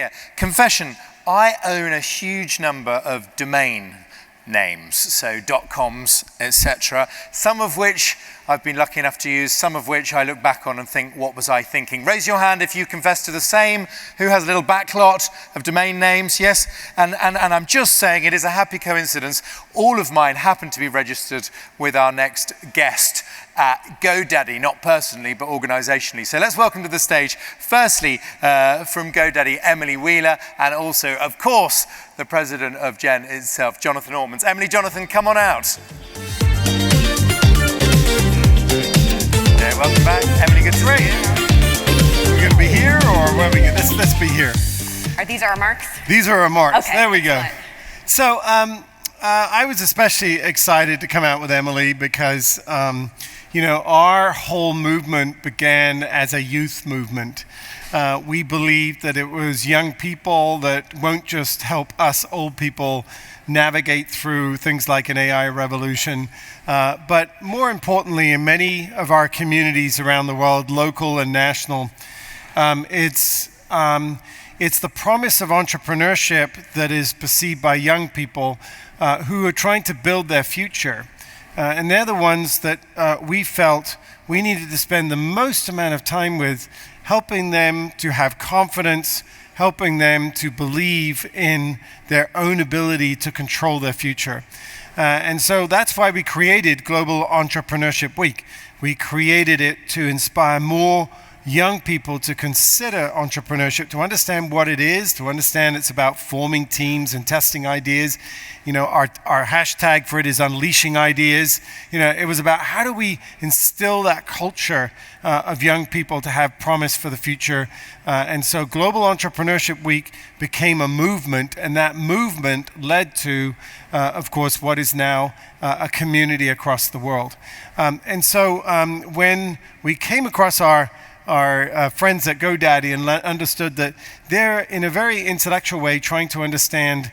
here. Confession, I own a huge number of domain names, so .coms, etc., some of which I've been lucky enough to use, some of which I look back on and think, what was I thinking? Raise your hand if you confess to the same. Who has a little backlot of domain names? Yes? And I'm just saying it is a happy coincidence. All of mine happen to be registered with our next guest at GoDaddy, not personally, but organizationally. So let's welcome to the stage, firstly, from GoDaddy, Emily Wheeler, and also, of course, the president of Gen itself, Jonathan Ormans. Emily, Jonathan, come on out. Yeah, welcome back. Emily, good to see you. We're going to be here, or where are we going? Let's be here. Are these our marks? These are our marks. Okay, there we go. excellent. So I was especially excited to come out with Emily because, our whole movement began as a youth movement. We believed that it was young people that won't just help us old people navigate through things like an AI revolution, but more importantly, in many of our communities around the world, local and national, it's the promise of entrepreneurship that is perceived by young people who are trying to build their future. And they're the ones that we felt we needed to spend the most amount of time with, helping them to have confidence, helping them to believe in their own ability to control their future. And so that's why we created Global Entrepreneurship Week. We created it to inspire more young people to consider entrepreneurship, to understand what it is, to understand it's about forming teams and testing ideas. Our hashtag for it is unleashing ideas. It was about how do we instill that culture of young people to have promise for the future. And so Global Entrepreneurship Week became a movement, and that movement led to, of course, what is now a community across the world. And so when we came across our friends at GoDaddy and understood that they're, in a very intellectual way, trying to understand,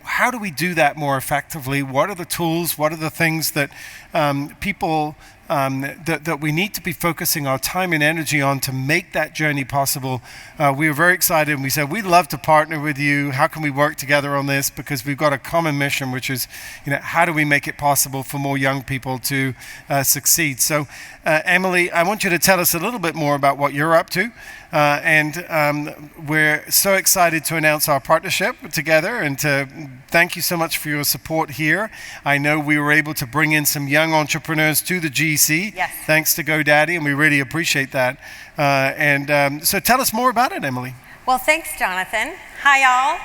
how do we do that more effectively? What are the tools? What are the things that people that we need to be focusing our time and energy on to make that journey possible? We were very excited, and we said, we'd love to partner with you. How can we work together on this? Because we've got a common mission, which is, how do we make it possible for more young people to succeed? So, Emily, I want you to tell us a little bit more about what you're up to. And we're so excited to announce our partnership together and to thank you so much for your support here. I know we were able to bring in some young entrepreneurs to the GEC, yes, thanks to GoDaddy, and we really appreciate that. So tell us more about it, Emily. Well, thanks, Jonathan. Hi, all.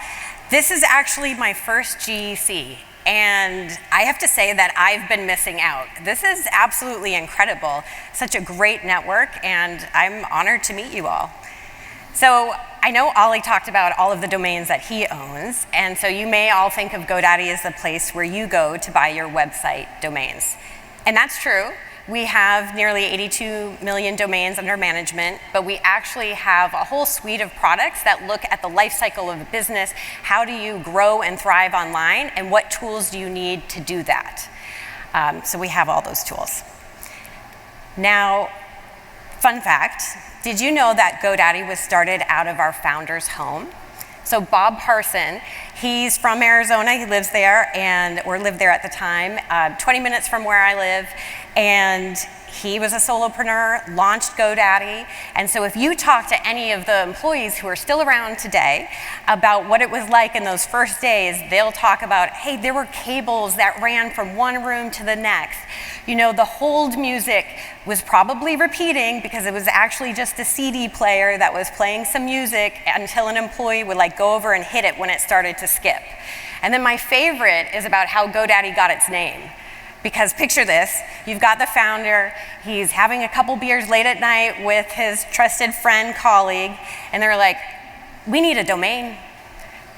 This is actually my first GEC. And I have to say that I've been missing out. This is absolutely incredible. Such a great network, and I'm honored to meet you all. So I know Ollie talked about all of the domains that he owns, and so you may all think of GoDaddy as the place where you go to buy your website domains. And that's true. We have nearly 82 million domains under management, but we actually have a whole suite of products that look at the life cycle of a business. How do you grow and thrive online, and what tools do you need to do that? So we have all those tools. Now, fun fact, did you know that GoDaddy was started out of our founder's home? So Bob Parson, he's from Arizona, he lives there, or lived there at the time, 20 minutes from where I live, and he was a solopreneur, launched GoDaddy, and so if you talk to any of the employees who are still around today about what it was like in those first days, they'll talk about, hey, there were cables that ran from one room to the next. The hold music was probably repeating because it was actually just a CD player that was playing some music until an employee would go over and hit it when it started to skip. And then my favorite is about how GoDaddy got its name. Because picture this, you've got the founder, he's having a couple beers late at night with his trusted friend, colleague, and they're like, we need a domain.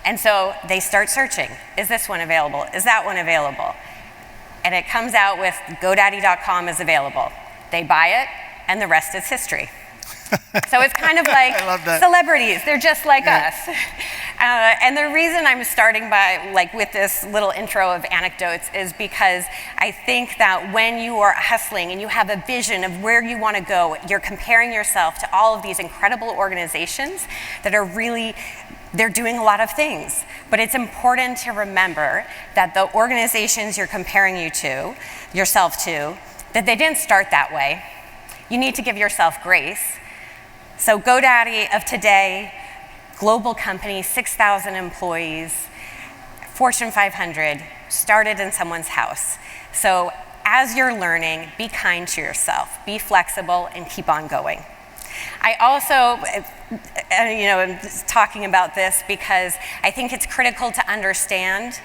And so they start searching. Is this one available? Is that one available? And it comes out with GoDaddy.com is available. They buy it, and the rest is history. So it's kind of like celebrities. They're just like us. And the reason I'm starting with this little intro of anecdotes is because I think that when you are hustling and you have a vision of where you want to go, you're comparing yourself to all of these incredible organizations that are really They're doing a lot of things, but it's important to remember that the organizations you're comparing yourself to, that they didn't start that way. You need to give yourself grace. So GoDaddy of today, global company, 6,000 employees, Fortune 500, started in someone's house. So as you're learning, be kind to yourself, be flexible, and keep on going. I also, am talking about this because I think it's critical to understand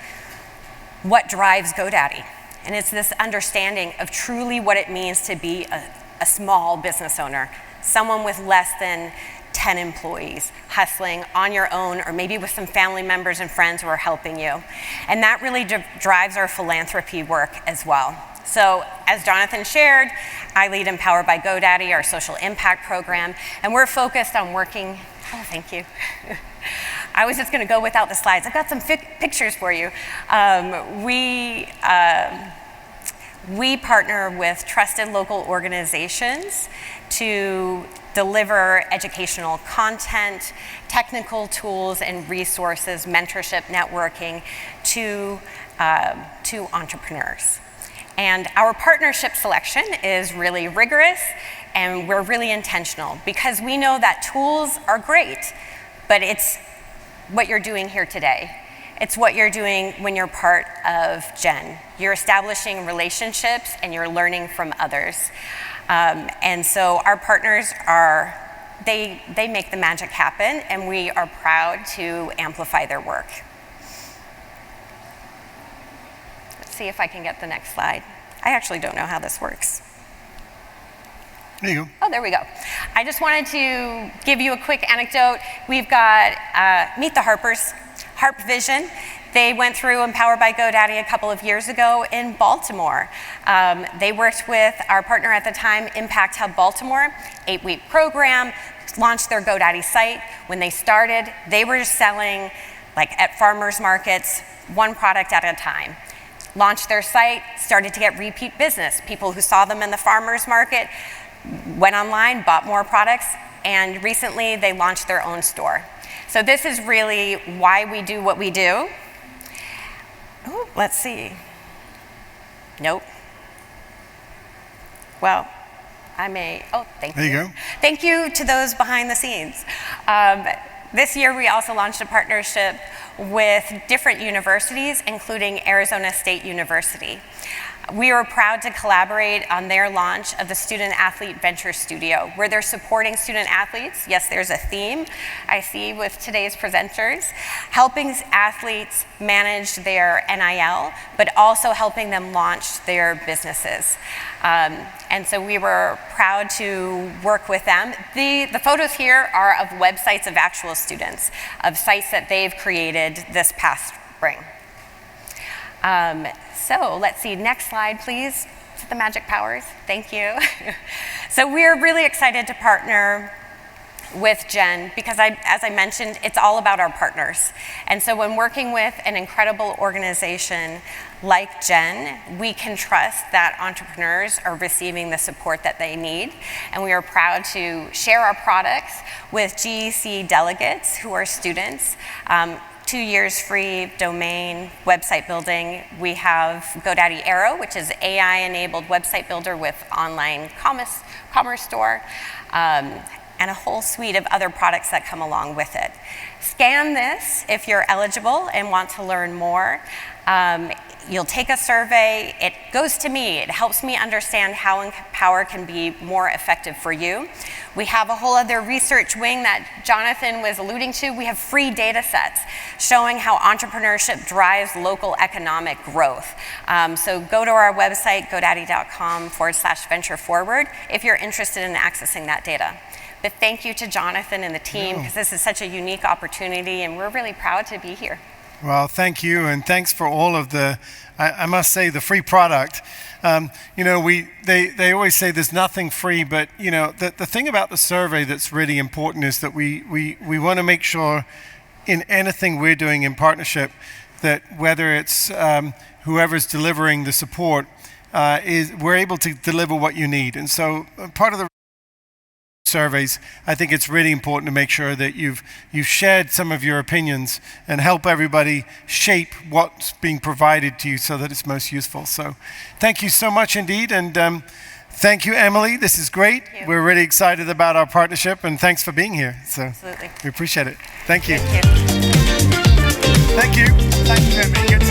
what drives GoDaddy. And it's this understanding of truly what it means to be a small business owner, someone with less than 10 employees, hustling on your own or maybe with some family members and friends who are helping you. And that really drives our philanthropy work as well. So as Jonathan shared, I lead Empowered by GoDaddy, our social impact program, and we're focused on working, oh, thank you. I was just gonna go without the slides. I've got some pictures for you. We partner with trusted local organizations to deliver educational content, technical tools and resources, mentorship, networking to entrepreneurs. And our partnership selection is really rigorous, and we're really intentional because we know that tools are great, but it's what you're doing here today. It's what you're doing when you're part of Gen. You're establishing relationships and you're learning from others. And so our partners they make the magic happen, and we are proud to amplify their work. Let's see if I can get the next slide. I actually don't know how this works. There you go. Oh, there we go. I just wanted to give you a quick anecdote. We've got Meet the Harpers, Harp Vision. They went through Empowered by GoDaddy a couple of years ago in Baltimore. They worked with our partner at the time, Impact Hub Baltimore, 8-week program, launched their GoDaddy site. When they started, they were just selling, like at farmers markets, one product at a time. Launched their site, started to get repeat business. People who saw them in the farmers market went online, bought more products, and recently they launched their own store. So this is really why we do what we do. Ooh, let's see. Nope. Well, oh, thank you. There you go. Thank you to those behind the scenes. This year we also launched a partnership with different universities, including Arizona State University. We are proud to collaborate on their launch of the Student Athlete Venture Studio, where they're supporting student athletes. Yes, there's a theme I see with today's presenters, helping athletes manage their NIL, but also helping them launch their businesses. And so we were proud to work with them. The photos here are of websites of actual students, of sites that they've created this past spring. So let's see, next slide, please. The magic powers, thank you. So we're really excited to partner with Gen because as I mentioned, it's all about our partners. And so when working with an incredible organization like Gen, we can trust that entrepreneurs are receiving the support that they need. And we are proud to share our products with GEC delegates who are students. 2 years free domain website building. We have GoDaddy Arrow, which is AI-enabled website builder with online commerce store, and a whole suite of other products that come along with it. Scan this if you're eligible and want to learn more. You'll take a survey. It goes to me. It helps me understand how Empower can be more effective for you. We have a whole other research wing that Jonathan was alluding to. We have free data sets showing how entrepreneurship drives local economic growth. So go to our website, godaddy.com/venture forward, if you're interested in accessing that data. But thank you to Jonathan and the team, because this is such a unique opportunity, and we're really proud to be here. Well, thank you, and thanks for all of the, I must say, the free product. They always say there's nothing free, but the thing about the survey that's really important is that we want to make sure in anything we're doing in partnership that whether it's whoever's delivering the support, we're able to deliver what you need. And so part of the surveys, I think it's really important to make sure that you've shared some of your opinions and help everybody shape what's being provided to you so that it's most useful. So thank you so much indeed, and thank you, Emily. This is great. We're really excited about our partnership, and thanks for being here. So Absolutely. we appreciate it. Thank you. Thank you. Thank you. Thank you, Emily. Good to